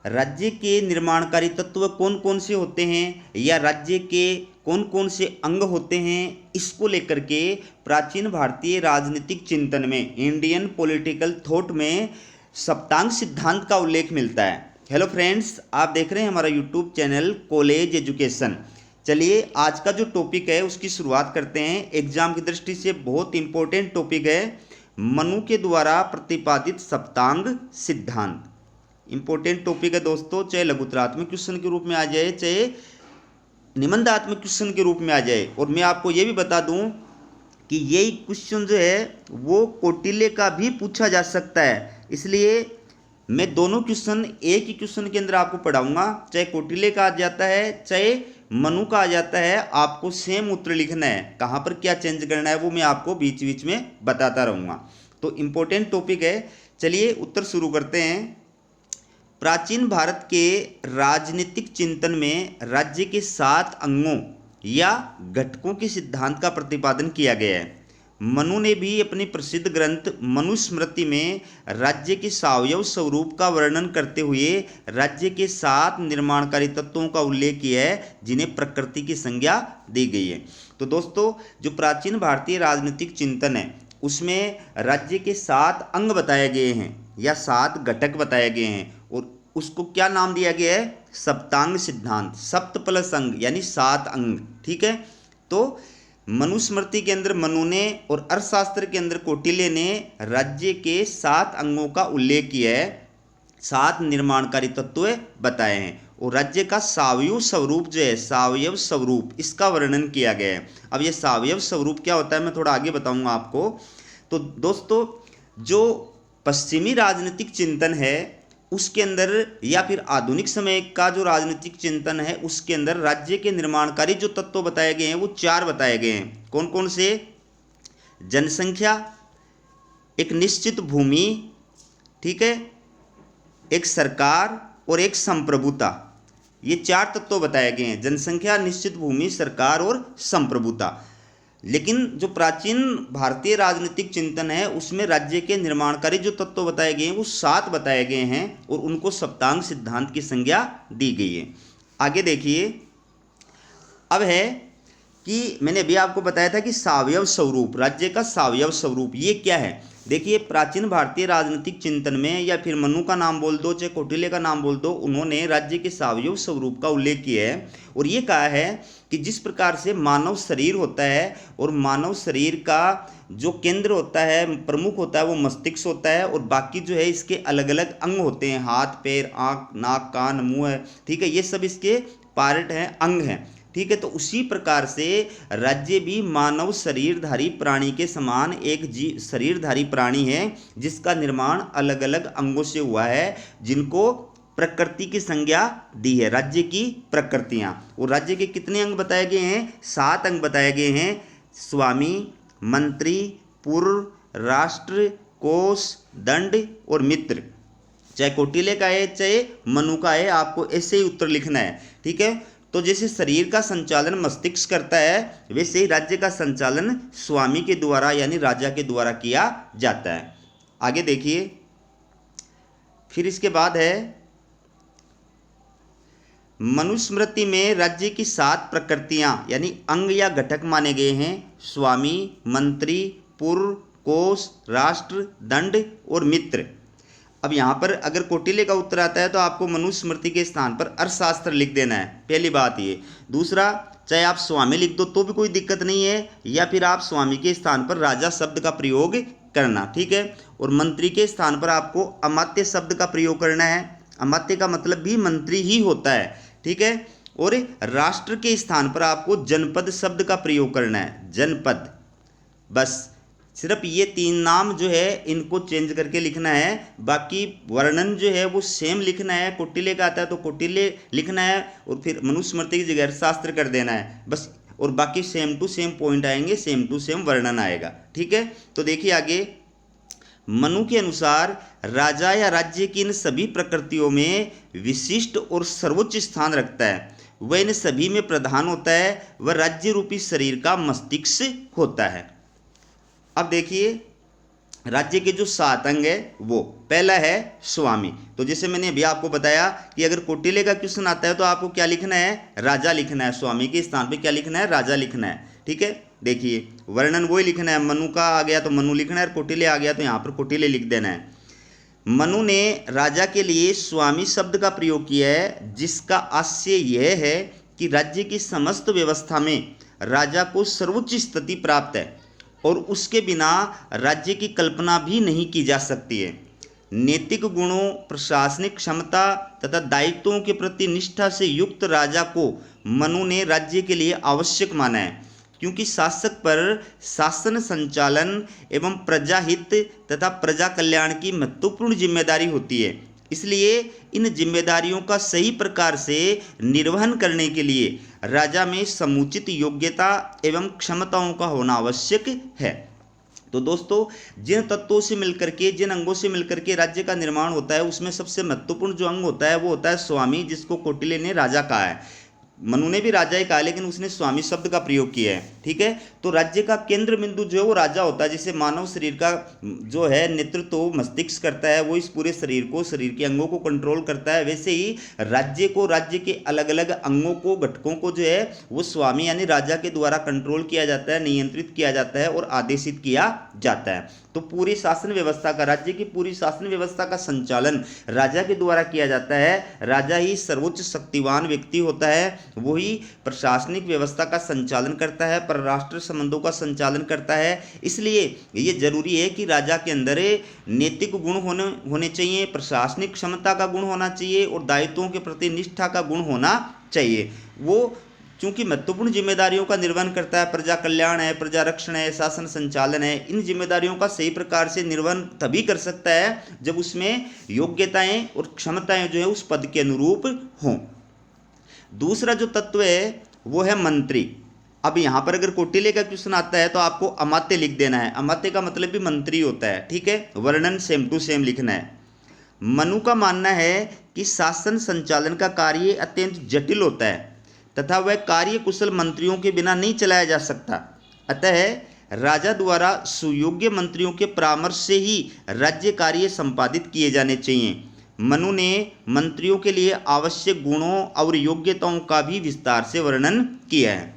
राज्य के निर्माणकारी तत्व कौन कौन से होते हैं या राज्य के कौन कौन से अंग होते हैं, इसको लेकर के प्राचीन भारतीय राजनीतिक चिंतन में, इंडियन पॉलिटिकल थॉट में सप्तांग सिद्धांत का उल्लेख मिलता है। हेलो फ्रेंड्स, आप देख रहे हैं हमारा यूट्यूब चैनल कॉलेज एजुकेशन। चलिए आज का जो टॉपिक है उसकी शुरुआत करते हैं। एग्जाम की दृष्टि से बहुत इंपॉर्टेंट टॉपिक है, मनु के द्वारा प्रतिपादित सप्तांग सिद्धांत। इंपॉर्टेंट टॉपिक है दोस्तों, चाहे लघुतरात्मक क्वेश्चन के रूप में आ जाए, चाहे निबंधात्मक क्वेश्चन के रूप में आ जाए। और मैं आपको ये भी बता दूं कि यही क्वेश्चन जो है वो कौटिल्य का भी पूछा जा सकता है, इसलिए मैं दोनों क्वेश्चन एक ही क्वेश्चन के अंदर आपको पढ़ाऊंगा। चाहे कौटिल्य का आ जाता है चाहे मनु का आ जाता है, आपको सेम उत्तर लिखना है। कहाँ पर क्या चेंज करना है वो मैं आपको बीच बीच में बताता रहूँगा। तो इम्पोर्टेंट टॉपिक है। चलिए उत्तर शुरू करते हैं। प्राचीन भारत के राजनीतिक चिंतन में राज्य के 7 अंगों या घटकों के सिद्धांत का प्रतिपादन किया गया है। मनु ने भी अपनी प्रसिद्ध ग्रंथ मनुस्मृति में राज्य के सावयव स्वरूप का वर्णन करते हुए राज्य के 7 निर्माणकारी तत्वों का उल्लेख किया है, जिन्हें प्रकृति की संज्ञा दी गई है। तो दोस्तों, जो प्राचीन भारतीय राजनीतिक चिंतन है उसमें राज्य के 7 अंग बताए गए हैं या 7 घटक बताए गए हैं, और उसको क्या नाम दिया गया है? सप्तांग सिद्धांत। सप्त प्लस अंग यानी 7 अंग। ठीक है, तो मनुस्मृति के अंदर मनु ने और अर्थशास्त्र के अंदर कौटिल्य ने राज्य के 7 अंगों का उल्लेख किया है, 7 निर्माणकारी तत्व बताए हैं, और राज्य का सावयव स्वरूप जो है, सावयव स्वरूप, इसका वर्णन किया गया है। अब ये सावयव स्वरूप क्या होता है मैं थोड़ा आगे बताऊंगा आपको। तो दोस्तों, जो पश्चिमी राजनीतिक चिंतन है उसके अंदर या फिर आधुनिक समय का जो राजनीतिक चिंतन है उसके अंदर राज्य के निर्माणकारी जो तत्व बताए गए हैं वो 4 बताए गए हैं। कौन कौन से? जनसंख्या, एक निश्चित भूमि, ठीक है, एक सरकार और एक संप्रभुता। ये 4 तत्व बताए गए हैं, जनसंख्या, निश्चित भूमि, सरकार और संप्रभुता। लेकिन जो प्राचीन भारतीय राजनीतिक चिंतन है उसमें राज्य के निर्माणकारी जो तत्व बताए गए हैं वो 7 बताए गए हैं और उनको सप्तांग सिद्धांत की संज्ञा दी गई है। आगे देखिए, अब है कि मैंने अभी आपको बताया था कि सावयव स्वरूप, राज्य का सावयव स्वरूप ये क्या है। देखिए, प्राचीन भारतीय राजनीतिक चिंतन में या फिर मनु का नाम बोल दो चाहे कौटिल्य का नाम बोल दो, उन्होंने राज्य के सावयव स्वरूप का उल्लेख किया है और ये कहा है कि जिस प्रकार से मानव शरीर होता है और मानव शरीर का जो केंद्र होता है, प्रमुख होता है, वो मस्तिष्क होता है, और बाकी जो है इसके अलग अलग अंग होते हैं, हाथ, पैर, आँख, नाक, कान, मुँह है, ठीक है, ये सब इसके पार्ट हैं, अंग हैं। ठीक है, तो उसी प्रकार से राज्य भी मानव शरीरधारी प्राणी के समान एक शरीरधारी प्राणी है जिसका निर्माण अलग अलग अंगों से हुआ है, जिनको प्रकृति की संज्ञा दी है, राज्य की प्रकृतियां। और राज्य के कितने अंग बताए गए हैं? 7 अंग बताए गए हैं। स्वामी, मंत्री, पुर, राष्ट्र, कोष, दंड और मित्र। चाहे कौटिल्य का है चाहे मनु का है, आपको ऐसे ही उत्तर लिखना है। ठीक है, तो जैसे शरीर का संचालन मस्तिष्क करता है वैसे ही राज्य का संचालन स्वामी के द्वारा यानी राजा के द्वारा किया जाता है। आगे देखिए, फिर इसके बाद है मनुस्मृति में राज्य की 7 प्रकृतियां यानी अंग या घटक माने गए हैं। स्वामी, मंत्री, पुर, कोष, राष्ट्र, दंड और मित्र। अब यहाँ पर अगर कौटिल्य का उत्तर आता है तो आपको मनुस्मृति के स्थान पर अर्थशास्त्र लिख देना है, पहली बात ये। दूसरा, चाहे आप स्वामी लिख दो तो भी कोई दिक्कत नहीं है, या फिर आप स्वामी के स्थान पर राजा शब्द का प्रयोग करना, ठीक है। और मंत्री के स्थान पर आपको अमात्य शब्द का प्रयोग करना है। अमात्य का मतलब भी मंत्री ही होता है, ठीक है। और राष्ट्र के स्थान पर आपको जनपद शब्द का प्रयोग करना है, जनपद। बस सिर्फ ये 3 नाम जो है इनको चेंज करके लिखना है, बाकी वर्णन जो है वो सेम लिखना है। कौटिल्य का आता है तो कौटिल्य लिखना है और फिर मनुस्मृति की जगह शास्त्र कर देना है बस, और बाकी सेम टू सेम पॉइंट आएंगे, सेम टू सेम वर्णन आएगा। ठीक है, तो देखिए आगे, मनु के अनुसार राजा या राज्य की इन सभी प्रकृतियों में विशिष्ट और सर्वोच्च स्थान रखता है, वह इन सभी में प्रधान होता है, वह राज्य रूपी शरीर का मस्तिष्क होता है। अब देखिए, राज्य के जो 7 अंग है वो पहला है स्वामी। तो जैसे मैंने अभी आपको बताया कि अगर कौटिल्य का क्वेश्चन आता है तो आपको क्या लिखना है, राजा लिखना है। स्वामी के स्थान पे क्या लिखना है, राजा लिखना है। ठीक है, देखिए वर्णन वही लिखना है। मनु का आ गया तो मनु लिखना है, और कौटिल्य आ गया तो यहाँ पर कौटिल्य लिख देना है। मनु ने राजा के लिए स्वामी शब्द का प्रयोग किया है, जिसका आशय यह है कि राज्य की समस्त व्यवस्था में राजा को सर्वोच्च स्थिति प्राप्त है और उसके बिना राज्य की कल्पना भी नहीं की जा सकती है। नैतिक गुणों, प्रशासनिक क्षमता तथा दायित्वों के प्रति निष्ठा से युक्त राजा को मनु ने राज्य के लिए आवश्यक माना है, क्योंकि शासक पर शासन संचालन एवं प्रजाहित तथा प्रजा कल्याण की महत्वपूर्ण जिम्मेदारी होती है। इसलिए इन जिम्मेदारियों का सही प्रकार से निर्वहन करने के लिए राजा में समुचित योग्यता एवं क्षमताओं का होना आवश्यक है। तो दोस्तों, जिन तत्वों से मिलकर के, जिन अंगों से मिलकर के राज्य का निर्माण होता है, उसमें सबसे महत्वपूर्ण जो अंग होता है वो होता है स्वामी, जिसको कौटिल्य ने राजा कहा है। मनु ने भी राजा ही कहा, लेकिन उसने स्वामी शब्द का प्रयोग किया है। ठीक है, तो राज्य का केंद्र बिंदु जो है वो राजा होता है। जैसे मानव शरीर का जो है नेतृत्व मस्तिष्क करता है, वो इस पूरे शरीर को, शरीर के अंगों को कंट्रोल करता है, वैसे ही राज्य को, राज्य के अलग अलग अंगों को, घटकों को जो है वो स्वामी यानी राजा के द्वारा कंट्रोल किया जाता है, नियंत्रित किया जाता है और आदेशित किया जाता है। तो पूरी शासन व्यवस्था का, राज्य की पूरी शासन व्यवस्था का संचालन राजा के द्वारा किया जाता है। राजा ही सर्वोच्च शक्तिवान व्यक्ति होता है, वही प्रशासनिक व्यवस्था का संचालन करता है, परराष्ट्र संबंधों का संचालन करता है। इसलिए ये जरूरी है कि राजा के अंदर नैतिक गुण होने चाहिए, प्रशासनिक क्षमता का गुण होना चाहिए और दायित्वों के प्रति निष्ठा का गुण होना चाहिए। वो चूंकि महत्वपूर्ण जिम्मेदारियों का निर्वहन करता है, प्रजा कल्याण है, प्रजा रक्षण है, शासन संचालन है, इन जिम्मेदारियों का सही प्रकार से निर्वहन तभी कर सकता है जब उसमें योग्यताएं और क्षमताएं जो है उस पद के अनुरूप हों। दूसरा जो तत्व है वो है मंत्री। अब यहाँ पर अगर कौटिल्य का क्वेश्चन आता है तो आपको अमात्य लिख देना है। अमात्य का मतलब भी मंत्री होता है। ठीक है, वर्णन सेम टू सेम लिखना है। मनु का मानना है कि शासन संचालन का कार्य अत्यंत जटिल होता है तथा वह कार्य कुशल मंत्रियों के बिना नहीं चलाया जा सकता। अतः राजा द्वारा सुयोग्य मंत्रियों के परामर्श से ही राज्य कार्य संपादित किए जाने चाहिए। मनु ने मंत्रियों के लिए आवश्यक गुणों और योग्यताओं का भी विस्तार से वर्णन किया है।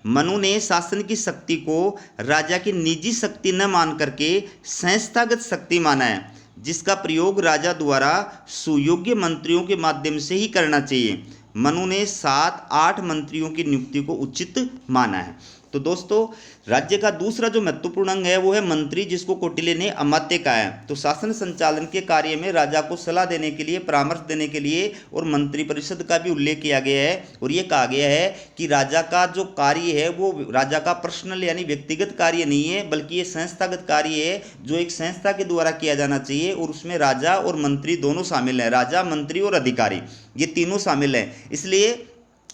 मनु ने शासन की शक्ति को राजा की निजी शक्ति न मान करके संस्थागत शक्ति माना है, जिसका प्रयोग राजा द्वारा सुयोग्य मंत्रियों के माध्यम से ही करना चाहिए। मनु ने 7-8 मंत्रियों की नियुक्ति को उचित माना है। तो दोस्तों, राज्य का दूसरा जो महत्वपूर्ण अंग है वो है मंत्री, जिसको कौटिल्य ने अमात्य कहा है। तो शासन संचालन के कार्य में राजा को सलाह देने के लिए, परामर्श देने के लिए और मंत्री परिषद का भी उल्लेख किया गया है और ये कहा गया है कि राजा का जो कार्य है वो राजा का पर्सनल यानी व्यक्तिगत कार्य नहीं है, बल्कि ये संस्थागत कार्य है जो एक संस्था के द्वारा किया जाना चाहिए और उसमें राजा और मंत्री दोनों शामिल हैं। राजा, मंत्री और अधिकारी ये तीनों शामिल हैं। इसलिए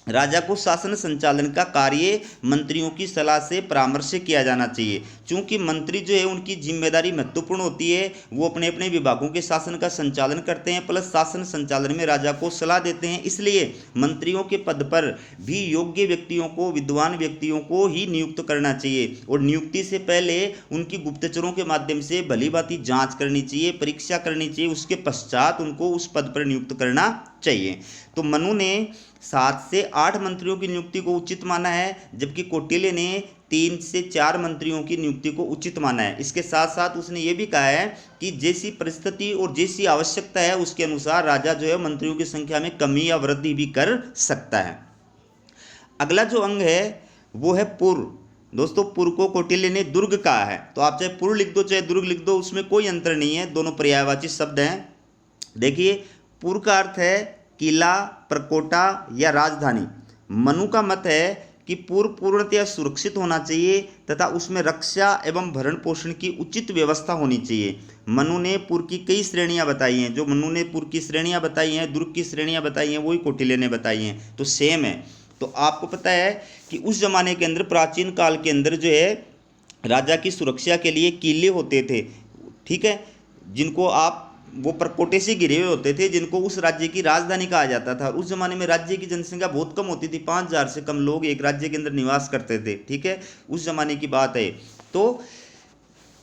राजा को शासन संचालन का कार्य मंत्रियों की सलाह से, परामर्श से किया जाना चाहिए। चूंकि मंत्री जो है उनकी जिम्मेदारी महत्वपूर्ण होती है, वो अपने अपने विभागों के शासन का संचालन करते हैं, प्लस शासन संचालन में राजा को सलाह देते हैं। इसलिए मंत्रियों के पद पर भी योग्य व्यक्तियों को, विद्वान व्यक्तियों को ही नियुक्त करना चाहिए और नियुक्ति से पहले उनकी गुप्तचरों के माध्यम से भली भांति जाँच करनी चाहिए, परीक्षा करनी चाहिए, उसके पश्चात उनको उस पद पर नियुक्त करना चाहिए। तो मनु ने 7 से 8 मंत्रियों की नियुक्ति को उचित माना है, जबकि कौटिल्य ने 3 से 4 मंत्रियों की नियुक्ति को उचित माना है। इसके साथ साथ उसने ये भी कहा है कि जैसी परिस्थिति और जैसी आवश्यकता है उसके अनुसार राजा जो है मंत्रियों की संख्या में कमी या वृद्धि भी कर सकता है। अगला जो अंग है वो है पुर। दोस्तों, पुर को कौटिल्य ने दुर्ग कहा है। तो आप चाहे पुर लिख दो चाहे दुर्ग लिख दो, उसमें कोई अंतर नहीं है, दोनों पर्यायवाची शब्द हैं। देखिए, पुर का अर्थ है किला, प्रकोटा या राजधानी। मनु का मत है कि पुर पूर्णतया सुरक्षित होना चाहिए तथा उसमें रक्षा एवं भरण पोषण की उचित व्यवस्था होनी चाहिए। मनु ने पुर की कई श्रेणियां बताई हैं। जो मनु ने पुर की श्रेणियां बताई हैं, दुर्ग की श्रेणियां बताई हैं, वही कौटिल्य ने बताई हैं, तो सेम है। तो आपको पता है कि उस जमाने के अंदर, प्राचीन काल के अंदर जो है राजा की सुरक्षा के लिए किले होते थे। ठीक है, जिनको आप वो परकोटे से घिरे हुए होते थे, जिनको उस राज्य की राजधानी कहा जाता था। उस जमाने में राज्य की जनसंख्या बहुत कम होती थी, 5000 से कम लोग एक राज्य के अंदर निवास करते थे। ठीक है, उस जमाने की बात है। तो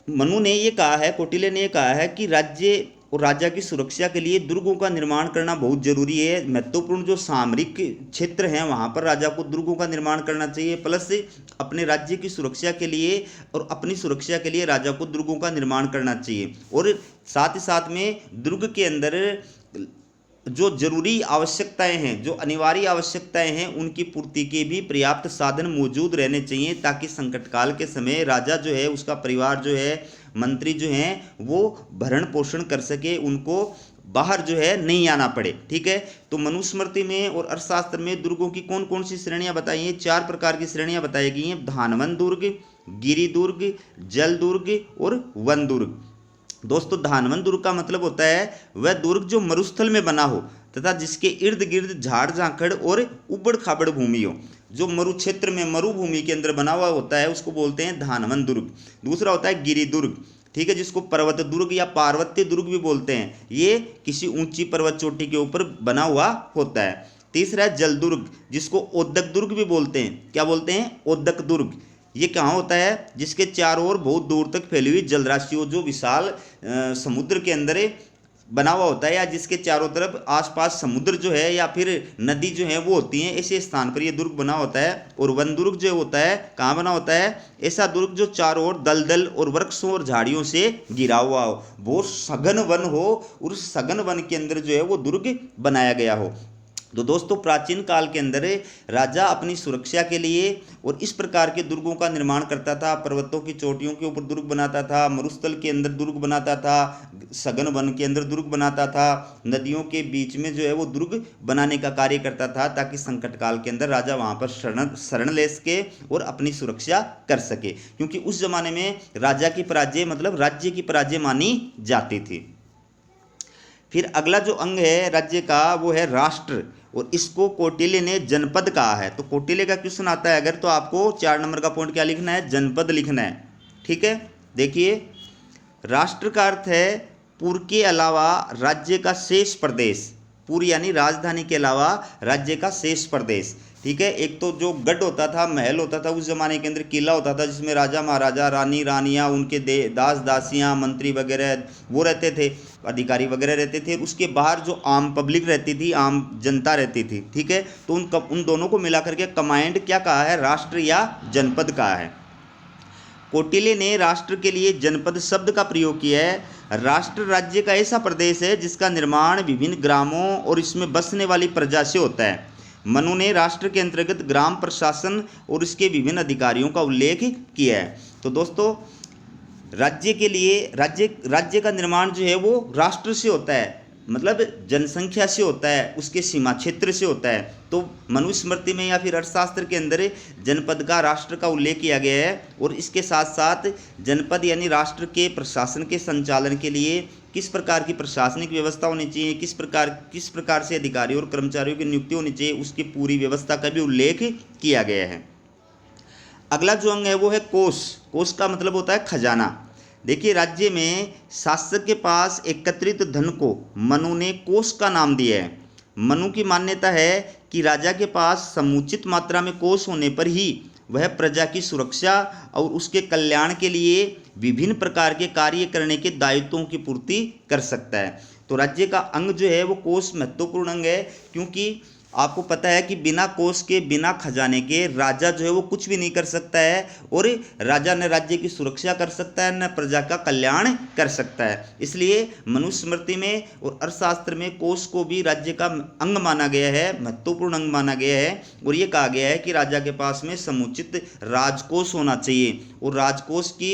मनु ने ये कहा है, कौटिल्य ने ये कहा है कि राज्य और राजा की सुरक्षा के लिए दुर्गों का निर्माण करना बहुत जरूरी है। महत्वपूर्ण जो सामरिक क्षेत्र हैं वहाँ पर राजा को दुर्गों का निर्माण करना चाहिए, प्लस अपने राज्य की सुरक्षा के लिए और अपनी सुरक्षा के लिए राजा को दुर्गों का निर्माण करना चाहिए। और साथ ही साथ में दुर्ग के अंदर जो जरूरी आवश्यकताएं हैं, जो अनिवार्य आवश्यकताएं हैं, उनकी पूर्ति के भी पर्याप्त साधन मौजूद रहने चाहिए, ताकि संकट काल के समय राजा जो है, उसका परिवार जो है, मंत्री जो हैं, वो भरण पोषण कर सके, उनको बाहर जो है नहीं आना पड़े। ठीक है, तो मनुस्मृति में और अर्थशास्त्र में दुर्गों की कौन कौन सी श्रेणियां बताई हैं? 4 प्रकार की श्रेणियां बताई गई हैं: धानवन दुर्ग, गिरि दुर्ग, जल दुर्ग और वन दुर्ग। दोस्तों, धानवन दुर्ग का मतलब होता है वह दुर्ग जो मरुस्थल में बना हो तथा जिसके इर्द गिर्द झाड़ झांखड़ और उबड़ खाबड़ भूमि हो। जो मरु क्षेत्र में, मरुभूमि के अंदर बना हुआ होता है, उसको बोलते हैं धानवन दुर्ग। दूसरा होता है गिरि दुर्ग, ठीक है, जिसको पर्वत दुर्ग या पार्वत्य दुर्ग भी बोलते हैं। ये किसी ऊंची पर्वत चोटी के ऊपर बना हुआ होता है। तीसरा है जल दुर्ग, जिसको ओदक दुर्ग भी बोलते हैं। क्या बोलते हैं? ओदक दुर्ग। ये कहाँ होता है? जिसके चारों ओर बहुत दूर तक फैली हुई जलराशि हो, जो विशाल समुद्र के अंदर बना हुआ होता है, या जिसके चारों तरफ आसपास समुद्र जो है या फिर नदी जो है वो होती है, ऐसे स्थान पर ये दुर्ग बना होता है। और वन दुर्ग जो होता है, कहाँ बना होता है? ऐसा दुर्ग जो चारों ओर दलदल और वृक्षों और झाड़ियों से घिरा हुआ हो, बहुत सघन वन हो, और उस सघन वन के अंदर जो है वो दुर्ग बनाया गया हो। तो दोस्तों, प्राचीन काल के अंदर राजा अपनी सुरक्षा के लिए और इस प्रकार के दुर्गों का निर्माण करता था। पर्वतों की चोटियों के ऊपर दुर्ग बनाता था, मरुस्थल के अंदर दुर्ग बनाता था, सघन वन के अंदर दुर्ग बनाता था, नदियों के बीच में जो है वो दुर्ग बनाने का कार्य करता था, ताकि संकट काल के अंदर राजा वहाँ पर शरण ले सके और अपनी सुरक्षा कर सके। क्योंकि उस जमाने में राजा की पराजय मतलब राज्य की पराजय मानी जाती थी। फिर अगला जो अंग है राज्य का, वो है राष्ट्र, और इसको कौटिल्य ने जनपद कहा है। तो कौटिल्य का क्वेश्चन आता है अगर, तो आपको 4 नंबर का पॉइंट क्या लिखना है? जनपद लिखना है। ठीक है, देखिए, राष्ट्र का अर्थ है पुर के अलावा राज्य का शेष प्रदेश। पुर यानी राजधानी के अलावा राज्य का शेष प्रदेश। ठीक है, एक तो जो गढ़ होता था, महल होता था, उस जमाने के अंदर किला होता था, जिसमें राजा महाराजा, रानी रानियाँ, उनके दास दासियाँ, मंत्री वगैरह वो रहते थे, अधिकारी वगैरह रहते थे। उसके बाहर जो आम पब्लिक रहती थी, आम जनता रहती थी। ठीक है, तो उन दोनों को मिला करके कमांड क्या कहा है? राष्ट्र या जनपद कहा है। कौटिल्य ने राष्ट्र के लिए जनपद शब्द का प्रयोग किया है। राष्ट्र राज्य का ऐसा प्रदेश है जिसका निर्माण विभिन्न ग्रामों और इसमें बसने वाली प्रजा से होता है। मनु ने राष्ट्र के अंतर्गत ग्राम प्रशासन और इसके विभिन्न अधिकारियों का उल्लेख किया है। तो दोस्तों, राज्य के लिए राज्य का निर्माण जो है वो राष्ट्र से होता है, मतलब जनसंख्या से होता है, उसके सीमा क्षेत्र से होता है। तो मनुस्मृति में या फिर अर्थशास्त्र के अंदर जनपद का, राष्ट्र का उल्लेख किया गया है। और इसके साथ साथ जनपद यानी राष्ट्र के प्रशासन के संचालन के लिए किस प्रकार की प्रशासनिक व्यवस्था होनी चाहिए, किस प्रकार से अधिकारियों और कर्मचारियों की नियुक्ति होनी चाहिए, उसकी पूरी व्यवस्था का भी उल्लेख किया गया है। अगला जो अंग है वो है कोष। कोष का मतलब होता है खजाना। देखिए, राज्य में शासक के पास एकत्रित धन को मनु ने कोष का नाम दिया है। मनु की मान्यता है कि राजा के पास समुचित मात्रा में कोष होने पर ही वह प्रजा की सुरक्षा और उसके कल्याण के लिए विभिन्न प्रकार के कार्य करने के दायित्वों की पूर्ति कर सकता है। तो राज्य का अंग जो है वो कोष महत्वपूर्ण अंग है, क्योंकि आपको पता है कि बिना कोष के, बिना खजाने के राजा जो है वो कुछ भी नहीं कर सकता है, और राजा न राज्य की सुरक्षा कर सकता है, न प्रजा का कल्याण कर सकता है। इसलिए मनुस्मृति में और अर्थशास्त्र में कोष को भी राज्य का अंग माना गया है, महत्वपूर्ण अंग माना गया है। और ये कहा गया है कि राजा के पास में समुचित राजकोष होना चाहिए, और राजकोष की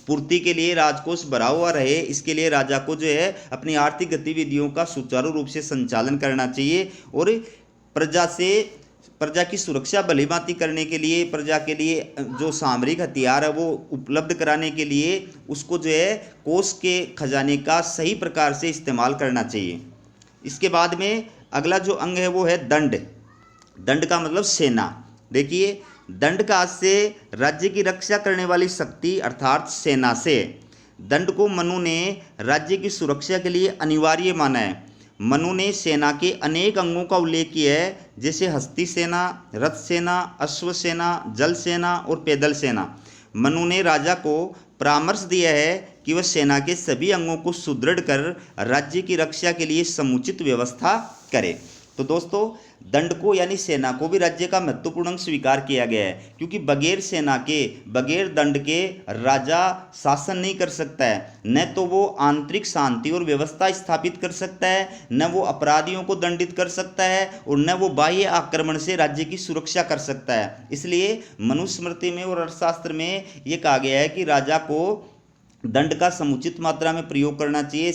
पूर्ति के लिए, राजकोष भरा हुआ रहे, इसके लिए राजा को जो है अपनी आर्थिक गतिविधियों का सुचारू रूप से संचालन करना चाहिए। और प्रजा की सुरक्षा भलीभांति करने के लिए, प्रजा के लिए जो सामरिक हथियार है वो उपलब्ध कराने के लिए उसको जो है कोष के खजाने का सही प्रकार से इस्तेमाल करना चाहिए। इसके बाद में अगला जो अंग है वो है दंड। दंड का मतलब सेना। देखिए, दंड का अर्थ से राज्य की रक्षा करने वाली शक्ति अर्थात सेना से। दंड को मनु ने राज्य की सुरक्षा के लिए अनिवार्य माना है। मनु ने सेना के अनेक अंगों का उल्लेख किया है, जैसे हस्ती सेना, रथ सेना, अश्व सेना, जल सेना और पैदल सेना। मनु ने राजा को परामर्श दिया है कि वह सेना के सभी अंगों को सुदृढ़ कर राज्य की रक्षा के लिए समुचित व्यवस्था करे। तो दोस्तों, दंड को यानी सेना को भी राज्य का महत्वपूर्ण अंग स्वीकार किया गया है, क्योंकि बगैर सेना के, बगैर दंड के राजा शासन नहीं कर सकता है। न तो वो आंतरिक शांति और व्यवस्था स्थापित कर सकता है, न वो अपराधियों को दंडित कर सकता है, और न वो बाह्य आक्रमण से राज्य की सुरक्षा कर सकता है। इसलिए मनुस्मृति में और अर्थशास्त्र में ये कहा गया है कि राजा को दंड का समुचित मात्रा में प्रयोग करना चाहिए।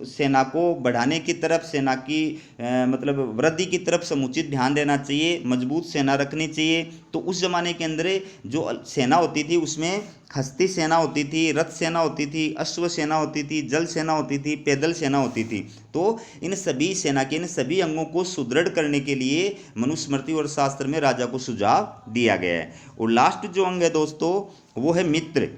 सेना को बढ़ाने की तरफ, सेना की मतलब वृद्धि की तरफ समुचित ध्यान देना चाहिए, मजबूत सेना रखनी चाहिए। तो उस जमाने के अंदर जो सेना होती थी उसमें हस्ती सेना होती थी, रथ सेना होती थी, अश्व सेना होती थी, जल सेना होती थी, पैदल सेना होती थी। तो इन सभी सेना के इन सभी अंगों को सुदृढ़ करने के लिए मनुस्मृति और शास्त्र में राजा को सुझाव दिया गया है। और लास्ट जो अंग है दोस्तों वो है मित्र।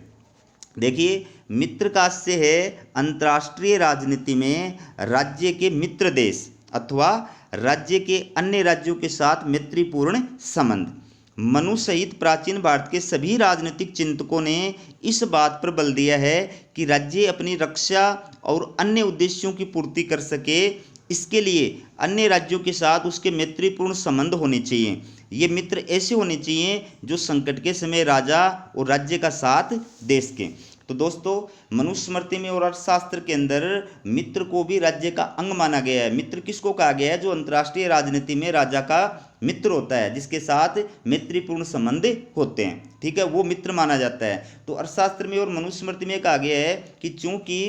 देखिए, मित्र का आशय है अंतर्राष्ट्रीय राजनीति में राज्य के मित्र देश अथवा राज्य के अन्य राज्यों के साथ मैत्रीपूर्ण संबंध। मनु सहित प्राचीन भारत के सभी राजनीतिक चिंतकों ने इस बात पर बल दिया है कि राज्य अपनी रक्षा और अन्य उद्देश्यों की पूर्ति कर सके, इसके लिए अन्य राज्यों के साथ उसके मैत्रीपूर्ण संबंध होने चाहिए। ये मित्र ऐसे होने चाहिए जो संकट के समय राजा और राज्य का साथ दे सकें। तो दोस्तों, मनुस्मृति में और अर्थशास्त्र के अंदर मित्र को भी राज्य का अंग माना गया है। मित्र किसको कहा गया है? जो अंतर्राष्ट्रीय राजनीति में राजा का मित्र होता है, जिसके साथ मैत्रीपूर्ण संबंध होते हैं, ठीक है, वो मित्र माना जाता है। तो अर्थशास्त्र में और मनुस्मृति में कहा गया है कि चूंकि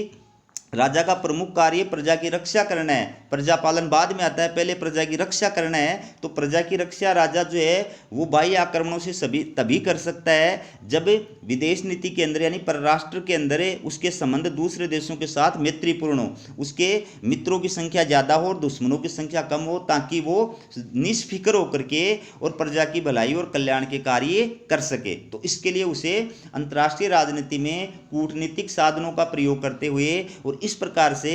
राजा का प्रमुख कार्य प्रजा की रक्षा करना है, प्रजा पालन बाद में आता है, पहले प्रजा की रक्षा करना है। तो प्रजा की रक्षा राजा जो है वो बाह्य आक्रमणों से तभी कर सकता है जब विदेश नीति के अंदर यानी परराष्ट्र के अंदर उसके संबंध दूसरे देशों के साथ मैत्रीपूर्ण हो, उसके मित्रों की संख्या ज़्यादा हो और दुश्मनों की संख्या कम हो, ताकि वो निष्फिक्र होकर के और प्रजा की भलाई और कल्याण के कार्य कर सके। तो इसके लिए उसे अंतर्राष्ट्रीय राजनीति में कूटनीतिक साधनों का प्रयोग करते हुए और इस प्रकार से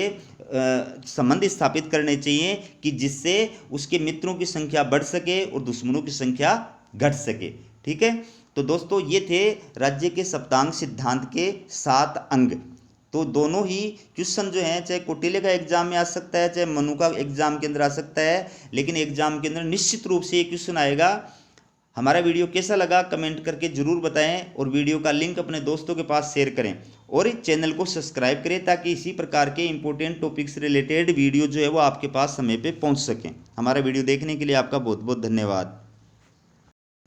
संबंध स्थापित करने चाहिए कि जिससे उसके मित्रों की संख्या बढ़ सके और दुश्मनों की संख्या घट सके। ठीक है, तो दोस्तों ये थे राज्य के सप्तांग सिद्धांत के 7 अंग। तो दोनों ही क्वेश्चन जो हैं, चाहे कौटिल्य का एग्जाम में आ सकता है, चाहे मनु का एग्जाम के अंदर आ सकता है, लेकिन एग्जाम के अंदर निश्चित रूप से ये क्वेश्चन आएगा। हमारा वीडियो कैसा लगा कमेंट करके ज़रूर बताएं और वीडियो का लिंक अपने दोस्तों के पास शेयर करें और चैनल को सब्सक्राइब करें, ताकि इसी प्रकार के इंपॉर्टेंट टॉपिक से रिलेटेड वीडियो जो है वो आपके पास समय पे पहुंच सकें। हमारा वीडियो देखने के लिए आपका बहुत बहुत धन्यवाद।